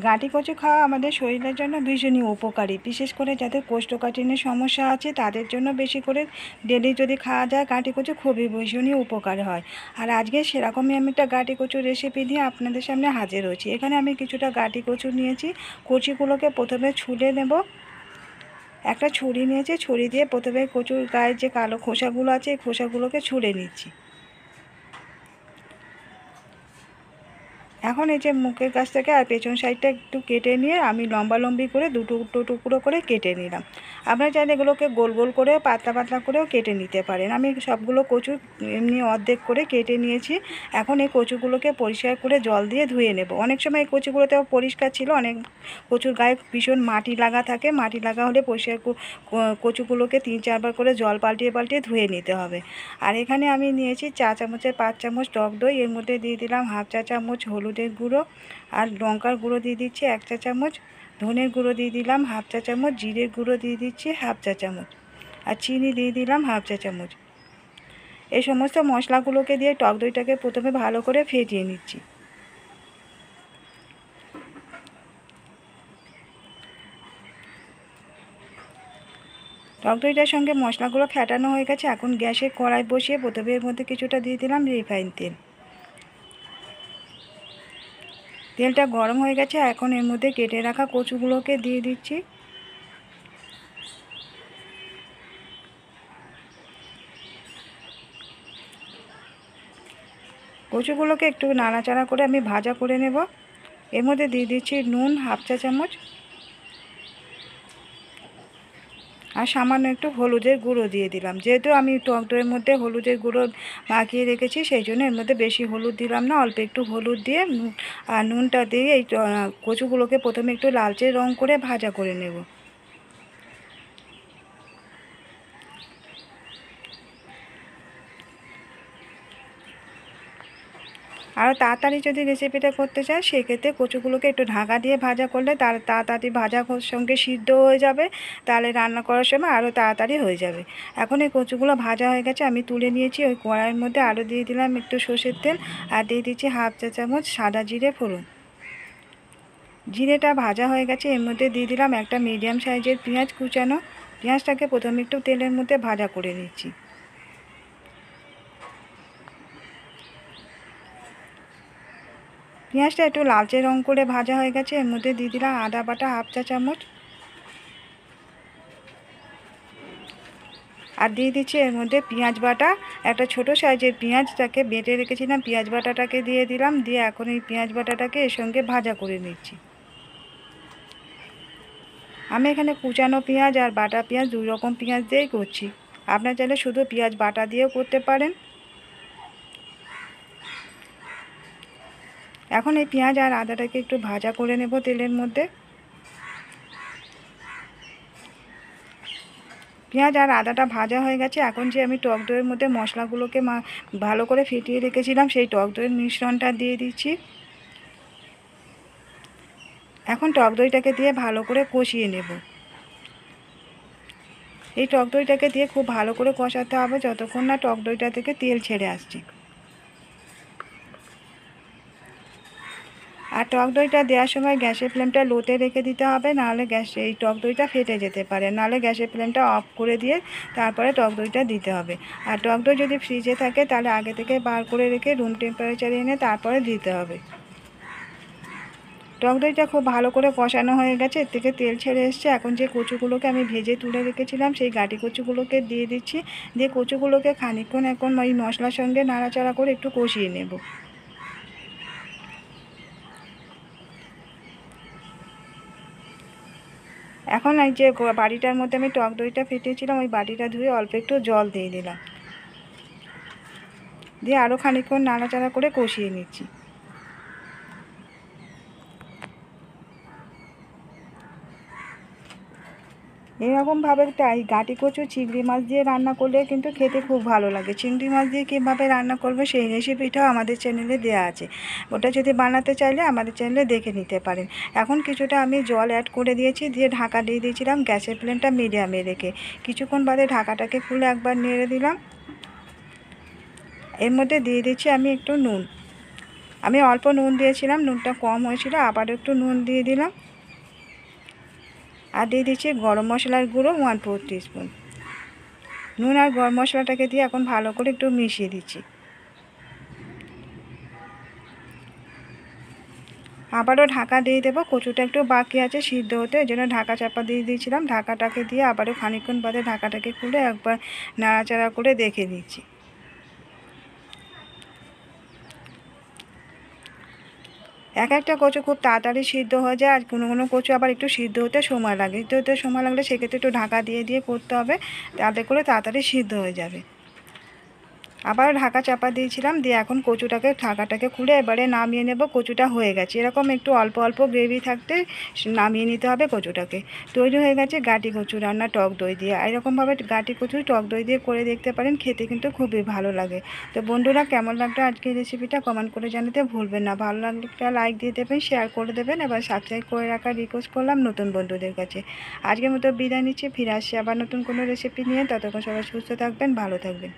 গাঁটি কচু খাওয়া আমাদের শরীরের জন্য ভীষণই উপকারী, বিশেষ করে যাদের কোষ্ঠকাঠিন্যের সমস্যা আছে তাদের জন্য বেশি করে ডেলি যদি খাওয়া যায় গাঁটি কচু খুবই ভীষণই উপকার হয়। আর আজকে সেরকমই আমি একটা গাঁটি কচুর রেসিপি নিয়ে আপনাদের সামনে হাজির হয়েছি। এখানে আমি কিছুটা গাঁটি কচু নিয়েছি। কচিগুলোকে প্রথমে ছুলে নেব। একটা ছুরি নিয়েছি, ছুরি দিয়ে প্রথমে কচুর গায়ের যে কালো খোসাগুলো আছে এই খোসাগুলোকে ছুলে নিচ্ছি। এখন এই যে মুখের কাছ থেকে আর পেছন সাইডটা একটু কেটে নিয়ে আমি লম্বালম্বি করে দুটো টুকরো করে কেটে নিলাম। আপনারা চাইলে এগুলোকে গোল গোল করেও পাতলা পাতলা করেও কেটে নিতে পারেন। আমি সবগুলো কচু এমনি অর্ধেক করে কেটে নিয়েছি। এখন এই কচুগুলোকে পরিষ্কার করে জল দিয়ে ধুয়ে নেব। অনেক সময় এই কচুগুলোতে পরিষ্কার ছিল, অনেক কচুর গায়ে ভীষণ মাটি লাগা থাকে। মাটি লাগা হলে পরিষ্কার কচুগুলোকে 3-4 বার করে জল পাল্টিয়ে পাল্টিয়ে ধুয়ে নিতে হবে। আর এখানে আমি নিয়েছি চা চামচের 5 চামচ টক দই। এর মধ্যে দিয়ে দিলাম হাফ চা চামচ হলুদের গুঁড়ো আর লঙ্কার গুঁড়ো দিয়ে দিচ্ছি 1 চা চামচ, ধনের গুঁড়ো দিয়ে দিলাম হাফ চা চামচ, জিরের গুঁড়ো দিয়ে দিচ্ছি হাফ চা চামচ আর চিনি দিয়ে দিলাম হাফ চা চামচ। এই সমস্ত মশলাগুলোকে দিয়ে টক দইটাকে প্রথমে ভালো করে ফেটিয়ে নিচ্ছি। টক দইটার সঙ্গে মশলাগুলো ফেটানো হয়ে গেছে। এখন গ্যাসে কড়াই বসিয়ে প্রথমে এর মধ্যে কিছুটা দিয়ে দিলাম রিফাইন তেল। তেলটা গরম হয়ে গেছে। এখন এর মধ্যে কেটে রাখা কচুগুলোকে দিয়ে দিচ্ছি। কচুগুলোকে একটু নাড়াচাড়া করে আমি ভাজা করে নেব। এর মধ্যে দিয়ে দিচ্ছি নুন হাফ চা চামচ আর সামান্য একটু হলুদের গুঁড়ো দিয়ে দিলাম। যেহেতু আমি টক দইয়ের মধ্যে হলুদের গুঁড়ো মাখিয়ে রেখেছি সেই জন্য এর মধ্যে বেশি হলুদ দিলাম না, অল্প একটু হলুদ দিয়ে আর নুনটা দিয়ে এই কচুগুলোকে প্রথমে একটু লালচে রং করে ভাজা করে নেব। আরও তাড়াতাড়ি যদি রেসিপিটা করতে চাই সেক্ষেত্রে কচুগুলোকে একটু ঢাকা দিয়ে ভাজা করলে তার তাড়াতাড়ি ভাজার সঙ্গে সিদ্ধ হয়ে যাবে, তাহলে রান্না করার সময় আরও তাড়াতাড়ি হয়ে যাবে। এখন এই কচুগুলো ভাজা হয়ে গেছে, আমি তুলে নিয়েছি। ওই কড়াইয়ের মধ্যে আরও দিয়ে দিলাম একটু সর্ষের তেল আর দিয়ে দিচ্ছি হাফ চা চামচ সাদা জিরে ফোড়ন। জিরেটা ভাজা হয়ে গেছে, এর মধ্যে দিয়ে দিলাম একটা মিডিয়াম সাইজের পেঁয়াজ কুচানো। পেঁয়াজটাকে প্রথমে একটু তেলের মধ্যে ভাজা করে নিচ্ছি। পেঁয়াজটা একটু লালচে রং করে ভাজা হয়ে গেছে, এর মধ্যে দিয়ে দিলাম আদা বাটা হাফ চা চামচ আর দিয়ে দিচ্ছি এর মধ্যে পেঁয়াজ বাটা। একটা ছোট সাইজের পেঁয়াজটাকে বেটে রেখেছিলাম, পেঁয়াজ বাটাটাকে দিয়ে দিলাম। দিয়ে এখন এই পেঁয়াজ বাটাটাকে এর সঙ্গে ভাজা করে নিচ্ছি। আমি এখানে কুচানো পেঁয়াজ আর বাটা পেঁয়াজ দুই রকম পেঁয়াজ দিয়েই করছি। আপনারা চাইলে শুধু পেঁয়াজ বাটা দিয়েও করতে পারেন। এখন এই পেঁয়াজ আর আদাটাকে একটু ভাজা করে নেব তেলের মধ্যে। পেঁয়াজ আর আদাটা ভাজা হয়ে গেছে। এখন যে আমি টক দইয়ের মধ্যে মশলাগুলোকে ভালো করে ফেটিয়ে রেখেছিলাম সেই টক দইয়ের মিশ্রণটা দিয়ে দিচ্ছি। এখন টক দইটাকে দিয়ে ভালো করে কষিয়ে নেব। এই টক দইটাকে দিয়ে খুব ভালো করে কষাতে হবে যতক্ষণ না টক দইটা থেকে তেল ছেড়ে আসছে। আর টক দইটা দেওয়ার সময় গ্যাসের ফ্লেমটা লোতে রেখে দিতে হবে, নাহলে এই টক দইটা ফেটে যেতে পারে। নাহলে গ্যাসের ফ্লেমটা অফ করে দিয়ে তারপরে টক দইটা দিতে হবে। আর টক দই যদি ফ্রিজে থাকে তাহলে আগে থেকে বার করে রেখে রুম টেম্পারেচারে এনে তারপরে দিতে হবে। টক দইটা খুব ভালো করে কষানো হয়ে গেছে, এর থেকে তেল ছেড়ে এসছে। এখন যে কচুগুলোকে আমি ভেজে তুলে রেখেছিলাম সেই গাঁটি কচুগুলোকে দিয়ে দিচ্ছি। দিয়ে কচুগুলোকে খানিকক্ষণ এখন ওই মশলার সঙ্গে নাড়াচাড়া করে একটু কষিয়ে নেব। এখন এই যে বাটিটার মধ্যে আমি টক দইটা ফেটিয়েছিলাম ওই বাটিটা ধুয়ে অল্প একটু জল দিয়ে দিলাম। দিয়ে আরও খানিকক্ষণ নাড়াচাড়া করে কষিয়ে নিচ্ছি। এরকমভাবে গাঁটি কচু চিংড়ি মাছ দিয়ে রান্না করলে কিন্তু খেতে খুব ভালো লাগে। চিংড়ি মাছ দিয়ে কীভাবে রান্না করবে সেই রেসিপিটাও আমাদের চ্যানেলে দেওয়া আছে, ওটা যদি বানাতে চাইলে আমাদের চ্যানেলে দেখে নিতে পারেন। এখন কিছুটা আমি জল অ্যাড করে দিয়েছি, দিয়ে ঢাকা দিয়ে দিয়েছিলাম গ্যাসের ফ্লেমটা মিডিয়ামে রেখে। কিছুক্ষণ বাদে ঢাকাটাকে খুলে একবার নেড়ে দিলাম। এর মধ্যে দিয়ে দিচ্ছি আমি একটু নুন। আমি অল্প নুন দিয়েছিলাম, নুনটা কম হয়েছিল, আবার একটু নুন দিয়ে দিলাম। আর দিয়ে দিচ্ছি গরম মশলার গুঁড়ো 1/4 টিস্পুন। নুন আর গরম মশলাটাকে দিয়ে এখন ভালো করে একটু মিশিয়ে দিচ্ছি। আবারও ঢাকা দিয়ে দেবো, কচুটা একটু বাকি আছে সিদ্ধ হতে, এই জন্য ঢাকা চাপা দিয়ে দিয়েছিলাম। ঢাকাটাকে দিয়ে আবারও খানিকক্ষণ বাদে ঢাকাটাকে খুলে একবার নাড়াচাড়া করে দেখে দিচ্ছি। এক একটা কচু খুব তাড়াতাড়ি সিদ্ধ হয়ে যায়, আর কোনো কোনো কচু আবার একটু সিদ্ধ হতে সময় লাগে। সিদ্ধ হতে সময় লাগলে সেক্ষেত্রে একটু ঢাকা দিয়ে দিয়ে করতে হবে, তাতে করে তাড়াতাড়ি সিদ্ধ হয়ে যাবে। আবার ঢাকা চাপা দিয়েছিলাম, দিয়ে এখন কচুটাকে ঢাকাটাকে খুলে এবারে নামিয়ে নেব। কচুটা হয়ে গেছে, এরকম একটু অল্প অল্প গ্রেভি থাকতে নামিয়ে নিতে হবে কচুটাকে। তৈরি হয়ে গেছে গাটি কচু রান্না টক দই দিয়ে। এরকমভাবে গাটি কচু টক দই দিয়ে করে দেখতে পারেন, খেতে কিন্তু খুবই ভালো লাগে। তো বন্ধুরা, কেমন লাগলো আজকের রেসিপিটা কমেন্ট করে জানাতে ভুলবেন না। ভালো লাগলে একটা লাইক দিয়ে দেবেন, শেয়ার করে দেবেন, এবার সাবস্ক্রাইব করে রাখার রিকোয়েস্ট করলাম নতুন বন্ধুদের কাছে। আজকের মতো বিদায় নিচ্ছি, ফিরে আসছি আবার নতুন কোনো রেসিপি নিয়ে। ততক্ষণ সবাই সুস্থ থাকবেন, ভালো থাকবেন।